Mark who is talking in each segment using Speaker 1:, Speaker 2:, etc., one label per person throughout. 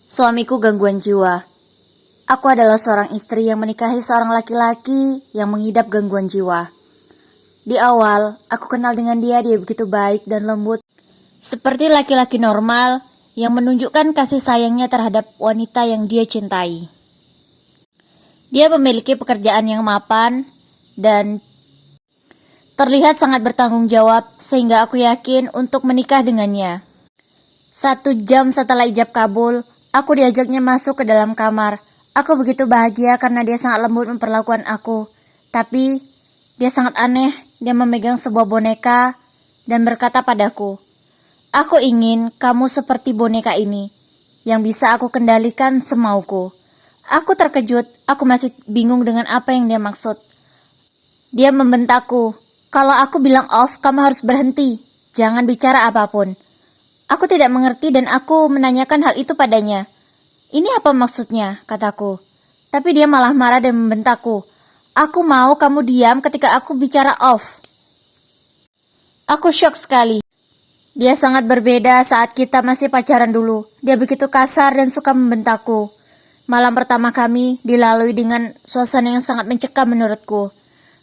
Speaker 1: Suamiku gangguan jiwa. Aku adalah seorang istri yang menikahi seorang laki-laki yang mengidap gangguan jiwa. Di awal, aku kenal dengan dia begitu baik dan lembut. Seperti laki-laki normal yang menunjukkan kasih sayangnya terhadap wanita yang dia cintai. Dia memiliki pekerjaan yang mapan dan terlihat sangat bertanggung jawab sehingga aku yakin untuk menikah dengannya. 1 jam setelah ijab kabul, aku diajaknya masuk ke dalam kamar. Aku begitu bahagia karena dia sangat lembut memperlakukan aku. Tapi, dia sangat aneh. Dia memegang sebuah boneka dan berkata padaku, "Aku ingin kamu seperti boneka ini, yang bisa aku kendalikan semauku." Aku terkejut, aku masih bingung dengan apa yang dia maksud. Dia membentakku, "Kalau aku bilang off, kamu harus berhenti. Jangan bicara apapun." Aku tidak mengerti dan aku menanyakan hal itu padanya. "Ini apa maksudnya?" kataku. Tapi dia malah marah dan membentakku. "Aku mau kamu diam ketika aku bicara off." Aku syok sekali. Dia sangat berbeda saat kita masih pacaran dulu. Dia begitu kasar dan suka membentakku. Malam pertama kami dilalui dengan suasana yang sangat mencekam menurutku.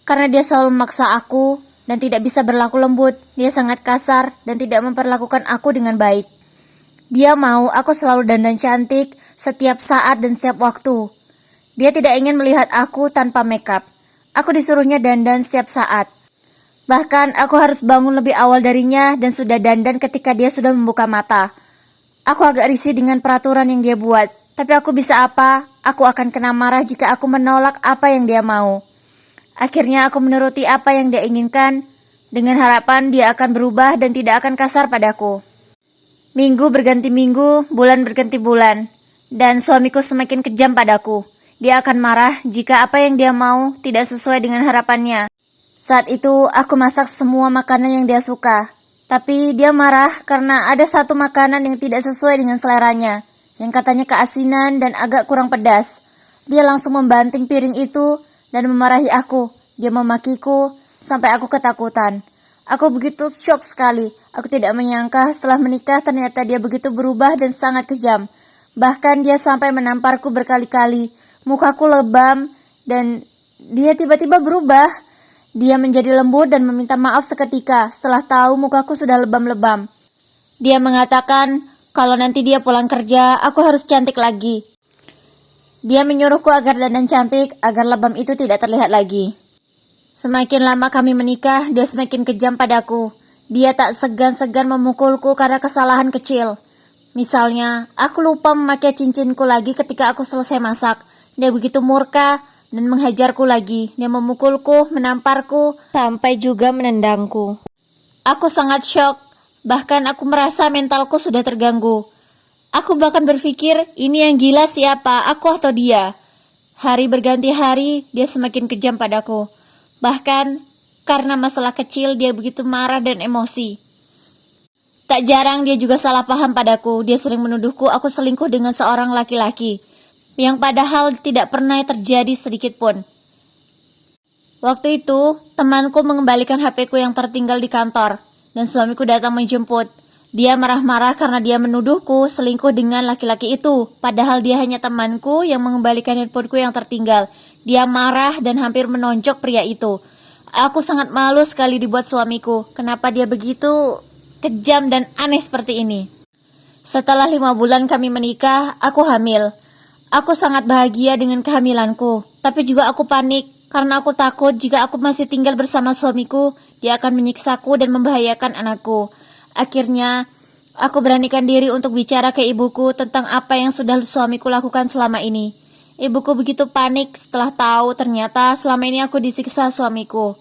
Speaker 1: Karena dia selalu memaksa aku dan tidak bisa berlaku lembut. Dia sangat kasar dan tidak memperlakukan aku dengan baik. Dia mau aku selalu dandan cantik setiap saat dan setiap waktu. Dia tidak ingin melihat aku tanpa makeup. Aku disuruhnya dandan setiap saat. Bahkan aku harus bangun lebih awal darinya dan sudah dandan ketika dia sudah membuka mata. Aku agak risih dengan peraturan yang dia buat. Tapi aku bisa apa? Aku akan kena marah jika aku menolak apa yang dia mau. Akhirnya aku menuruti apa yang dia inginkan, dengan harapan dia akan berubah dan tidak akan kasar padaku. Minggu berganti minggu, bulan berganti bulan, dan suamiku semakin kejam padaku. Dia akan marah jika apa yang dia mau tidak sesuai dengan harapannya. Saat itu aku masak semua makanan yang dia suka, tapi dia marah karena ada satu makanan yang tidak sesuai dengan seleranya, yang katanya keasinan dan agak kurang pedas. Dia langsung membanting piring itu dan memarahi aku. Dia memakiku sampai aku ketakutan. Aku begitu syok sekali. Aku tidak menyangka setelah menikah ternyata dia begitu berubah dan sangat kejam. Bahkan dia sampai menamparku berkali-kali. Mukaku lebam dan dia tiba-tiba berubah. Dia menjadi lembut dan meminta maaf seketika setelah tahu mukaku sudah lebam-lebam. Dia mengatakan kalau nanti dia pulang kerja, aku harus cantik lagi. Dia menyuruhku agar dandan cantik agar lebam itu tidak terlihat lagi. Semakin lama kami menikah, dia semakin kejam padaku. Dia tak segan-segan memukulku karena kesalahan kecil. Misalnya, aku lupa memakai cincinku lagi ketika aku selesai masak. Dia begitu murka dan menghajarku lagi. Dia memukulku, menamparku, sampai juga menendangku. Aku sangat syok, bahkan aku merasa mentalku sudah terganggu. Aku bahkan berpikir, ini yang gila siapa, aku atau dia? Hari berganti hari, dia semakin kejam padaku. Bahkan, karena masalah kecil, dia begitu marah dan emosi. Tak jarang dia juga salah paham padaku. Dia sering menuduhku aku selingkuh dengan seorang laki-laki, yang padahal tidak pernah terjadi sedikit pun. Waktu itu, temanku mengembalikan HP-ku yang tertinggal di kantor, dan suamiku datang menjemput. Dia marah-marah karena dia menuduhku selingkuh dengan laki-laki itu, padahal dia hanya temanku yang mengembalikan handphoneku yang tertinggal. Dia marah dan hampir menonjok pria itu. Aku sangat malu sekali dibuat suamiku. Kenapa dia begitu kejam dan aneh seperti ini? Setelah 5 bulan kami menikah, aku hamil. Aku sangat bahagia dengan kehamilanku, tapi juga aku panik karena aku takut jika aku masih tinggal bersama suamiku, dia akan menyiksaku dan membahayakan anakku. Akhirnya, aku beranikan diri untuk bicara ke ibuku tentang apa yang sudah suamiku lakukan selama ini. Ibuku begitu panik setelah tahu ternyata selama ini aku disiksa suamiku.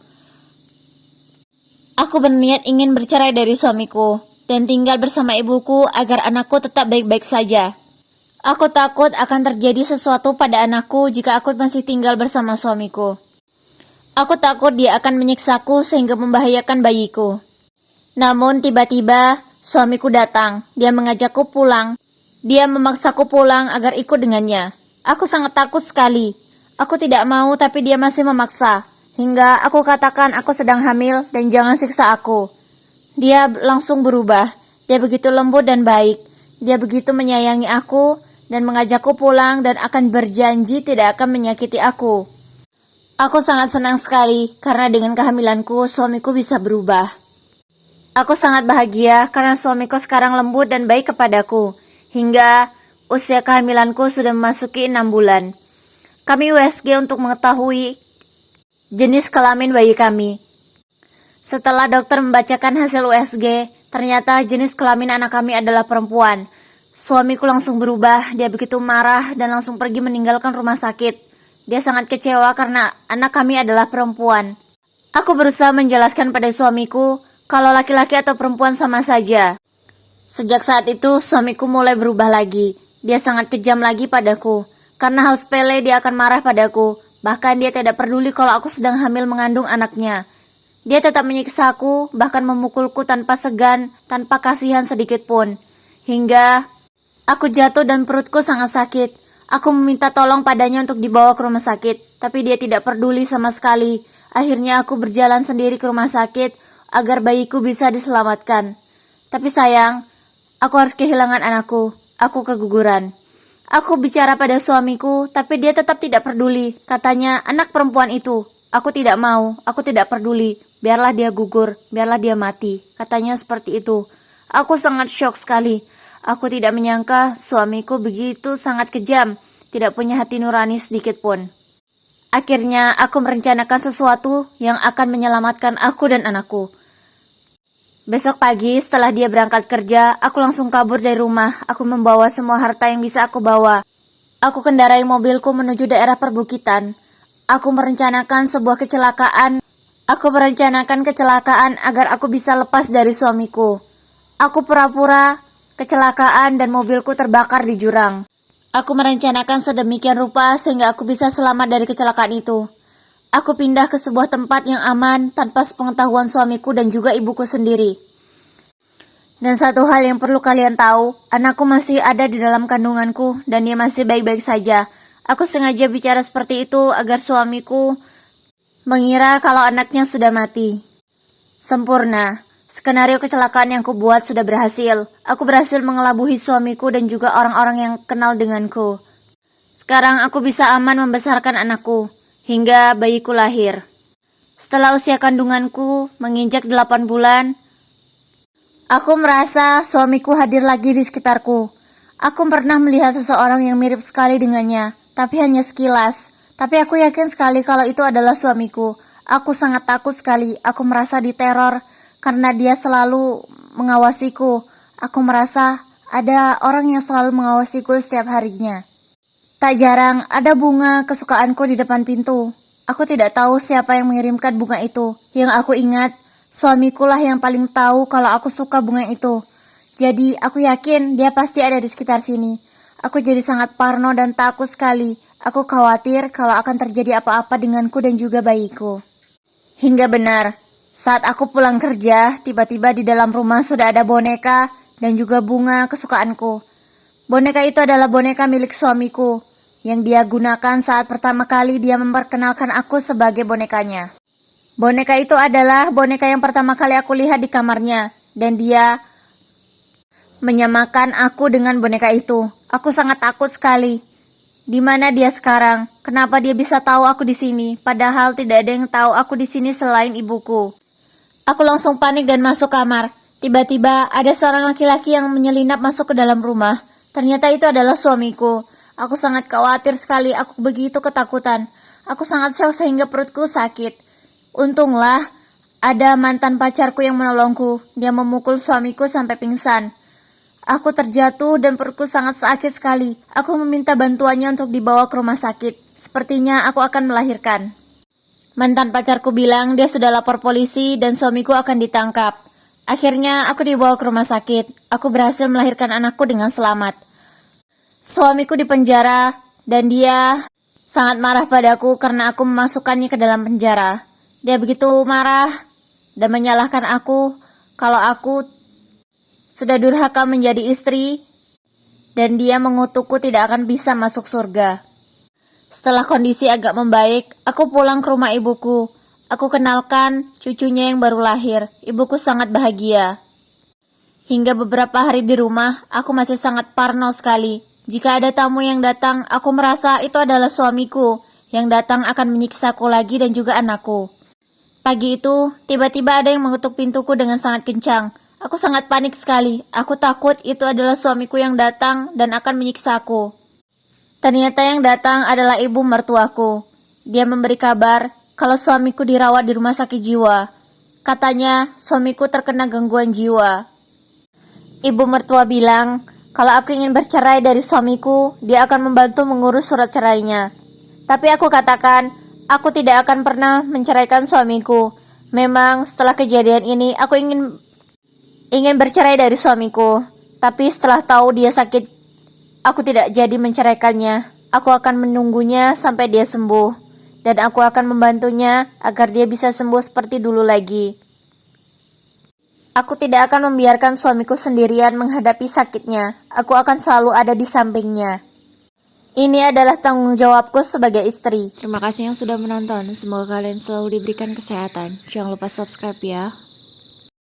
Speaker 1: Aku berniat ingin bercerai dari suamiku dan tinggal bersama ibuku agar anakku tetap baik-baik saja. Aku takut akan terjadi sesuatu pada anakku jika aku masih tinggal bersama suamiku. Aku takut dia akan menyiksaku sehingga membahayakan bayiku. Namun tiba-tiba suamiku datang. Dia mengajakku pulang. Dia memaksaku pulang agar ikut dengannya. Aku sangat takut sekali. Aku tidak mau tapi dia masih memaksa. Hingga aku katakan aku sedang hamil dan jangan siksa aku. Dia langsung berubah. Dia begitu lembut dan baik. Dia begitu menyayangi aku dan mengajakku pulang dan akan berjanji tidak akan menyakiti aku. Aku sangat senang sekali karena dengan kehamilanku suamiku bisa berubah. Aku sangat bahagia karena suamiku sekarang lembut dan baik kepadaku. Hingga usia kehamilanku sudah memasuki 6 bulan. Kami USG untuk mengetahui jenis kelamin bayi kami. Setelah dokter membacakan hasil USG, ternyata jenis kelamin anak kami adalah perempuan. Suamiku langsung berubah, dia begitu marah dan langsung pergi meninggalkan rumah sakit. Dia sangat kecewa karena anak kami adalah perempuan. Aku berusaha menjelaskan pada suamiku kalau laki-laki atau perempuan sama saja. Sejak saat itu suamiku mulai berubah lagi. Dia sangat kejam lagi padaku. Karena hal sepele dia akan marah padaku. Bahkan dia tidak peduli kalau aku sedang hamil mengandung anaknya. Dia tetap menyiksaku, bahkan memukulku tanpa segan, tanpa kasihan sedikit pun. Hingga aku jatuh dan perutku sangat sakit. Aku meminta tolong padanya untuk dibawa ke rumah sakit, tapi dia tidak peduli sama sekali. Akhirnya aku berjalan sendiri ke rumah sakit agar bayiku bisa diselamatkan. Tapi sayang, aku harus kehilangan anakku. Aku keguguran. Aku bicara pada suamiku, tapi dia tetap tidak peduli. Katanya, anak perempuan itu. Aku tidak mau, aku tidak peduli. Biarlah dia gugur, biarlah dia mati. Katanya seperti itu. Aku sangat syok sekali. Aku tidak menyangka suamiku begitu sangat kejam. Tidak punya hati nurani sedikit pun. Akhirnya aku merencanakan sesuatu yang akan menyelamatkan aku dan anakku. Besok pagi setelah dia berangkat kerja, aku langsung kabur dari rumah. Aku membawa semua harta yang bisa aku bawa. Aku kendarai mobilku menuju daerah perbukitan. Aku merencanakan sebuah kecelakaan. Aku merencanakan kecelakaan agar aku bisa lepas dari suamiku. Aku pura-pura kecelakaan dan mobilku terbakar di jurang. Aku merencanakan sedemikian rupa sehingga aku bisa selamat dari kecelakaan itu. Aku pindah ke sebuah tempat yang aman tanpa sepengetahuan suamiku dan juga ibuku sendiri. Dan satu hal yang perlu kalian tahu, anakku masih ada di dalam kandunganku dan dia masih baik-baik saja. Aku sengaja bicara seperti itu agar suamiku mengira kalau anaknya sudah mati. Sempurna. Skenario kecelakaan yang kubuat sudah berhasil. Aku berhasil mengelabuhi suamiku dan juga orang-orang yang kenal denganku. Sekarang aku bisa aman membesarkan anakku. Hingga bayiku lahir. Setelah usia kandunganku menginjak 8 bulan, aku merasa suamiku hadir lagi di sekitarku. Aku pernah melihat seseorang yang mirip sekali dengannya, tapi hanya sekilas. Tapi aku yakin sekali kalau itu adalah suamiku. Aku sangat takut sekali, aku merasa diteror karena dia selalu mengawasiku. Aku merasa ada orang yang selalu mengawasiku setiap harinya. Tak jarang ada bunga kesukaanku di depan pintu. Aku tidak tahu siapa yang mengirimkan bunga itu. Yang aku ingat, suamikulah yang paling tahu kalau aku suka bunga itu. Jadi aku yakin dia pasti ada di sekitar sini. Aku jadi sangat parno dan takut sekali. Aku khawatir kalau akan terjadi apa-apa denganku dan juga bayiku. Hingga benar, saat aku pulang kerja, tiba-tiba di dalam rumah sudah ada boneka dan juga bunga kesukaanku. Boneka itu adalah boneka milik suamiku yang dia gunakan saat pertama kali dia memperkenalkan aku sebagai bonekanya. Boneka itu adalah boneka yang pertama kali aku lihat di kamarnya, dan dia menyamakan aku dengan boneka itu. Aku sangat takut sekali. Di mana dia sekarang? Kenapa dia bisa tahu aku di sini? Padahal tidak ada yang tahu aku di sini selain ibuku. Aku langsung panik dan masuk kamar. Tiba-tiba ada seorang laki-laki yang menyelinap masuk ke dalam rumah. Ternyata itu adalah suamiku. Aku sangat khawatir sekali, aku begitu ketakutan. Aku sangat shock sehingga perutku sakit. Untunglah, ada mantan pacarku yang menolongku. Dia memukul suamiku sampai pingsan. Aku terjatuh dan perutku sangat sakit sekali. Aku meminta bantuannya untuk dibawa ke rumah sakit. Sepertinya aku akan melahirkan. Mantan pacarku bilang dia sudah lapor polisi dan suamiku akan ditangkap. Akhirnya aku dibawa ke rumah sakit. Aku berhasil melahirkan anakku dengan selamat. Suamiku di penjara dan dia sangat marah padaku karena aku memasukkannya ke dalam penjara. Dia begitu marah dan menyalahkan aku kalau aku sudah durhaka menjadi istri dan dia mengutukku tidak akan bisa masuk surga. Setelah kondisi agak membaik, aku pulang ke rumah ibuku. Aku kenalkan cucunya yang baru lahir. Ibuku sangat bahagia. Hingga beberapa hari di rumah, aku masih sangat parno sekali. Jika ada tamu yang datang, aku merasa itu adalah suamiku yang datang akan menyiksaku lagi dan juga anakku. Pagi itu, tiba-tiba ada yang mengetuk pintuku dengan sangat kencang. Aku sangat panik sekali. Aku takut itu adalah suamiku yang datang dan akan menyiksaku. Ternyata yang datang adalah ibu mertuaku. Dia memberi kabar kalau suamiku dirawat di rumah sakit jiwa. Katanya suamiku terkena gangguan jiwa. Ibu mertua bilang kalau aku ingin bercerai dari suamiku, dia akan membantu mengurus surat cerainya. Tapi aku katakan, aku tidak akan pernah menceraikan suamiku. Memang setelah kejadian ini aku ingin bercerai dari suamiku. Tapi setelah tahu dia sakit, aku tidak jadi menceraikannya. Aku akan menunggunya sampai dia sembuh. Dan aku akan membantunya agar dia bisa sembuh seperti dulu lagi. Aku tidak akan membiarkan suamiku sendirian menghadapi sakitnya. Aku akan selalu ada di sampingnya. Ini adalah tanggung jawabku sebagai istri.
Speaker 2: Terima kasih yang sudah menonton. Semoga kalian selalu diberikan kesehatan. Jangan lupa subscribe ya.